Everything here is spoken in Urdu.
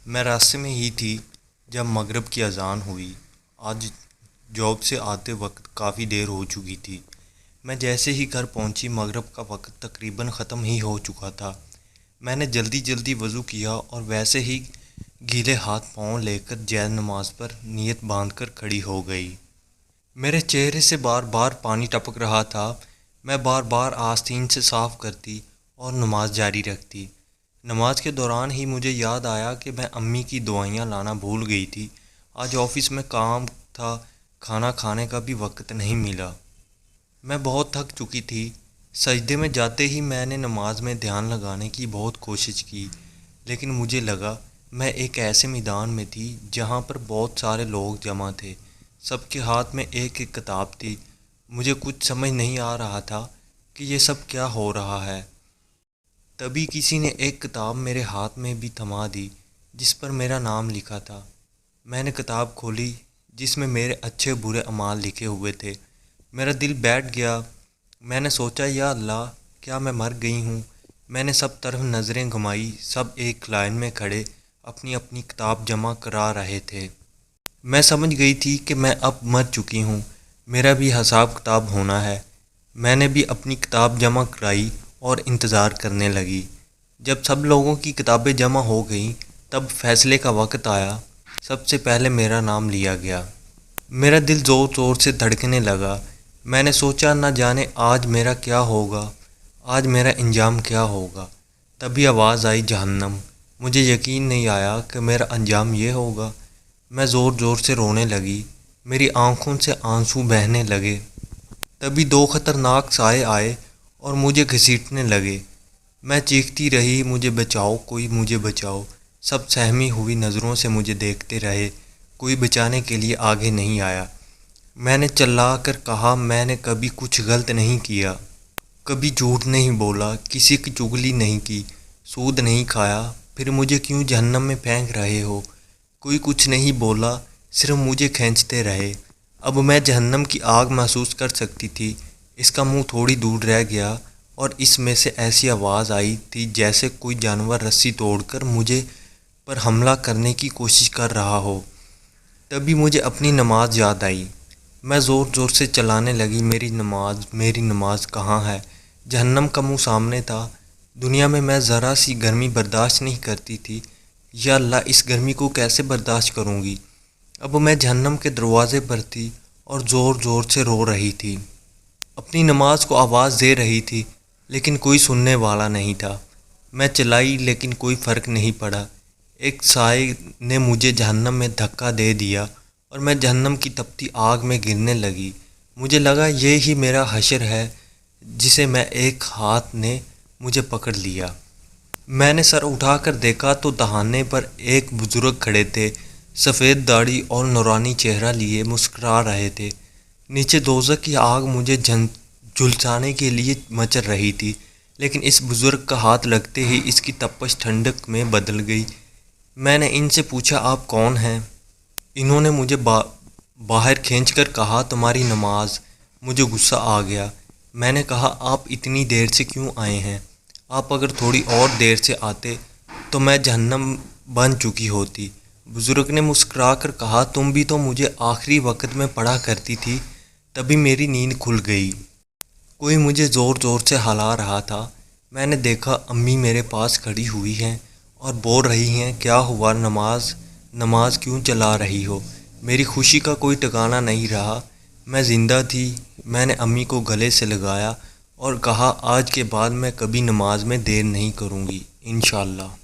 میں راستے میں ہی تھی جب مغرب کی اذان ہوئی۔ آج جاب سے آتے وقت کافی دیر ہو چکی تھی۔ میں جیسے ہی گھر پہنچی مغرب کا وقت تقریباً ختم ہی ہو چکا تھا۔ میں نے جلدی جلدی وضو کیا اور ویسے ہی گیلے ہاتھ پاؤں لے کر جائز نماز پر نیت باندھ کر کھڑی ہو گئی۔ میرے چہرے سے بار بار پانی ٹپک رہا تھا۔ میں بار بار آستین سے صاف کرتی اور نماز جاری رکھتی۔ نماز کے دوران ہی مجھے یاد آیا کہ میں امی کی دعائیاں لانا بھول گئی تھی۔ آج آفس میں کام تھا، کھانا کھانے کا بھی وقت نہیں ملا۔ میں بہت تھک چکی تھی۔ سجدے میں جاتے ہی میں نے نماز میں دھیان لگانے کی بہت کوشش کی، لیکن مجھے لگا میں ایک ایسے میدان میں تھی جہاں پر بہت سارے لوگ جمع تھے۔ سب کے ہاتھ میں ایک ایک کتاب تھی۔ مجھے کچھ سمجھ نہیں آ رہا تھا کہ یہ سب کیا ہو رہا ہے۔ تبھی کسی نے ایک کتاب میرے ہاتھ میں بھی تھما دی جس پر میرا نام لکھا تھا۔ میں نے کتاب کھولی جس میں میرے اچھے برے اعمال لکھے ہوئے تھے۔ میرا دل بیٹھ گیا۔ میں نے سوچا یا اللہ، کیا میں مر گئی ہوں؟ میں نے سب طرف نظریں گھمائی، سب ایک لائن میں کھڑے اپنی اپنی کتاب جمع کرا رہے تھے۔ میں سمجھ گئی تھی کہ میں اب مر چکی ہوں، میرا بھی حساب کتاب ہونا ہے۔ میں نے بھی اپنی کتاب جمع کرائی اور انتظار کرنے لگی۔ جب سب لوگوں کی کتابیں جمع ہو گئیں تب فیصلے کا وقت آیا۔ سب سے پہلے میرا نام لیا گیا۔ میرا دل زور زور سے دھڑکنے لگا۔ میں نے سوچا نہ جانے آج میرا کیا ہوگا، آج میرا انجام کیا ہوگا۔ تبھی آواز آئی جہنم۔ مجھے یقین نہیں آیا کہ میرا انجام یہ ہوگا۔ میں زور زور سے رونے لگی، میری آنکھوں سے آنسو بہنے لگے۔ تبھی دو خطرناک سائے آئے اور مجھے گھسیٹنے لگے۔ میں چیختی رہی، مجھے بچاؤ، کوئی مجھے بچاؤ۔ سب سہمی ہوئی نظروں سے مجھے دیکھتے رہے، کوئی بچانے کے لیے آگے نہیں آیا۔ میں نے چلا کر کہا میں نے کبھی کچھ غلط نہیں کیا، کبھی جھوٹ نہیں بولا، کسی کی چغلی نہیں کی، سود نہیں کھایا، پھر مجھے کیوں جہنم میں پھینک رہے ہو؟ کوئی کچھ نہیں بولا، صرف مجھے کھینچتے رہے۔ اب میں جہنم کی آگ محسوس کر سکتی تھی۔ اس کا منہ تھوڑی دور رہ گیا اور اس میں سے ایسی آواز آئی تھی جیسے کوئی جانور رسی توڑ کر مجھے پر حملہ کرنے کی کوشش کر رہا ہو۔ تبھی مجھے اپنی نماز یاد آئی۔ میں زور زور سے چلانے لگی، میری نماز کہاں ہے؟ جہنم کا منہ سامنے تھا۔ دنیا میں ذرا سی گرمی برداشت نہیں کرتی تھی۔ یا اللہ، اس گرمی کو کیسے برداشت کروں گی؟ اب میں جہنم کے دروازے پر تھی اور زور زور سے رو رہی تھی۔ اپنی نماز کو آواز دے رہی تھی لیکن کوئی سننے والا نہیں تھا۔ میں چلائی لیکن کوئی فرق نہیں پڑا۔ ایک سائے نے مجھے جہنم میں دھکا دے دیا اور میں جہنم کی تپتی آگ میں گرنے لگی۔ مجھے لگا یہ ہی میرا حشر ہے جسے میں ایک ہاتھ نے مجھے پکڑ لیا۔ میں نے سر اٹھا کر دیکھا تو دہانے پر ایک بزرگ کھڑے تھے، سفید داڑھی اور نورانی چہرہ لیے مسکرا رہے تھے۔ نیچے دوزخ کی آگ مجھے جھلسانے کے لیے مچل رہی تھی، لیکن اس بزرگ کا ہاتھ لگتے ہی اس کی تپش ٹھنڈک میں بدل گئی۔ میں نے ان سے پوچھا آپ کون ہیں؟ انہوں نے مجھے باہر کھینچ کر کہا تمہاری نماز۔ مجھے غصہ آ گیا۔ میں نے کہا آپ اتنی دیر سے کیوں آئے ہیں؟ آپ اگر تھوڑی اور دیر سے آتے تو میں جہنم بن چکی ہوتی۔ بزرگ نے مسکرا کر کہا تم بھی تو مجھے آخری وقت میں پڑھا کرتی تھی۔ تبھی میری نیند کھل گئی۔ کوئی مجھے زور زور سے ہلا رہا تھا۔ میں نے دیکھا امی میرے پاس کھڑی ہوئی ہیں اور بول رہی ہیں کیا ہوا، نماز کیوں چلا رہی ہو؟ میری خوشی کا کوئی ٹھکانہ نہیں رہا۔ میں زندہ تھی۔ میں نے امی کو گلے سے لگایا اور کہا آج کے بعد میں کبھی نماز میں دیر نہیں کروں گی، انشاءاللہ۔